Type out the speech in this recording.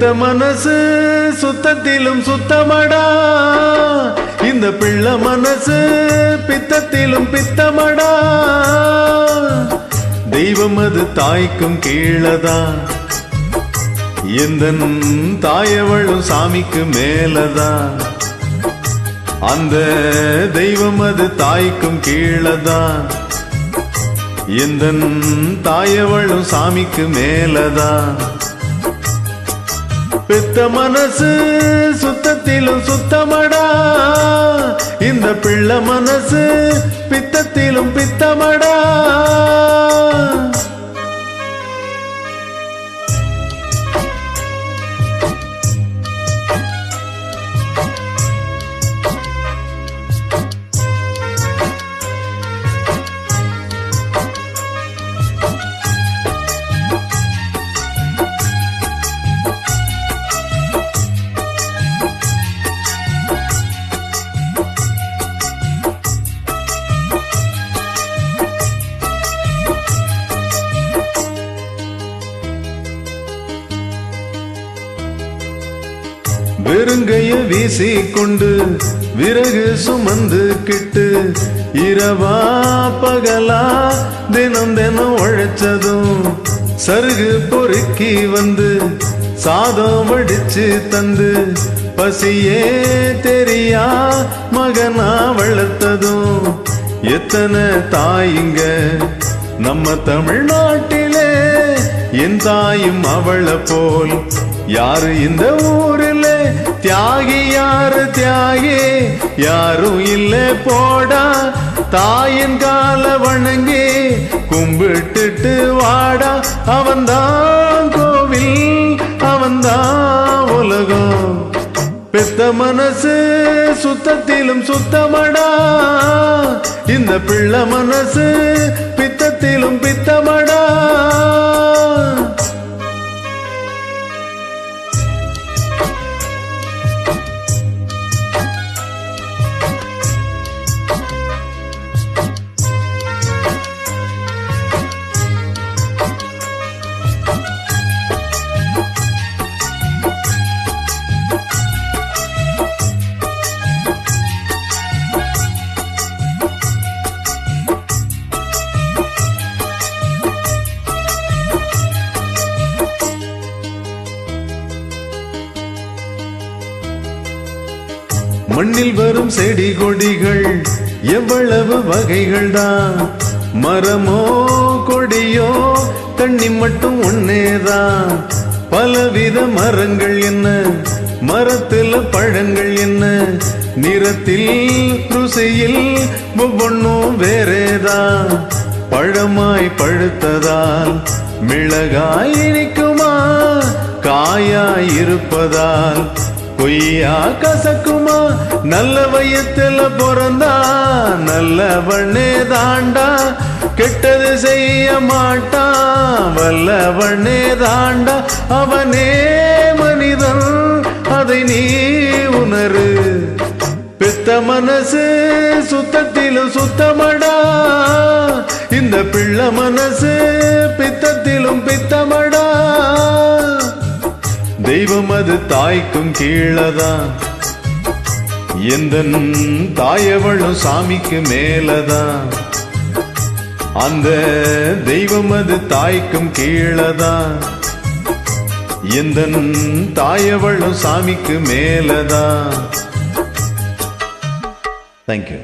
பெத்த மனசு சுத்தத்திலும் சுத்தமடா, இந்த பிள்ளை மனசு பித்தத்திலும் பித்தமடா. தெய்வம் அது தாய்க்கும் கீழதா, எந்த தாயவளும் சாமிக்கு மேலதா. அந்த தெய்வம் அது தாய்க்கும் கீழதா, எந்த தாயவளும் சாமிக்கு மேலதா. பெத்த மனசு சுத்தத்திலும் சுத்தமடா, இந்த பிள்ளை மனசு பித்தத்திலும் பித்தமடா. வெறுங்கைய வீசிக்கொண்டு விறகு சுமந்து கிட்டு இரவா பகலா தினம் தினம் உழைச்சதும் சருகு பொறுக்கி வந்து சாதம் வடிச்சு தந்து பசியே தெரியா மகனா வளர்த்ததும் எத்தனை தாயிங்க நம்ம தமிழ்நாட்டிலே. என் தாயும் அவளை போல் யாரு இந்த ஊரில் தியாகி, யாரு தியாகி யாரும் இல்லை போடா. தாயின் கால வணங்கி கும்பிட்டுட்டு வாடா. அவன்தான் கோவில், அவன்தான் உலகம். பெத்த மனசு சுத்தத்திலும் சுத்தமடா, இந்த பிள்ளை மனசு பித்தத்திலும் பித்தமடா. மண்ணில் வரும் செடி கொடிகள் எவ்வளவு வகைகள் தான். மரமோ கொடியோ தண்ணி மட்டும் ஒன்னேதான். பலவித மரங்கள் என்ன, மரத்தில் பழங்கள் என்ன, நிறத்தில் ருசியில் ஒவ்வொன்றும் வேறேதான். பழமாய் பழுத்ததால் மிளகாய் இனிக்குமா, காயாய் இருப்பதால் கொய்யா கசக்குமா. நல்ல வயத்துல பிறந்தா நல்லவனே தாண்டா, கெட்டது செய்ய மாட்டான் வல்லவனே தாண்டா. அவனே மனிதன், அதை நீ உணரு. பெத்த மனசு சுத்தத்திலும் சுத்தமடா, இந்த பிள்ளை மனசு பித்தத்திலும் பித்தமடா. தெய்வம் அது தாய்க்கும் கீழதா, எந்த தாயவளும் சாமிக்கு மேலதா. அந்த தெய்வம் அது தாய்க்கும் கீழதா, எந்த தாயவளும் சாமிக்கு மேலதா. தேங்க்யூ.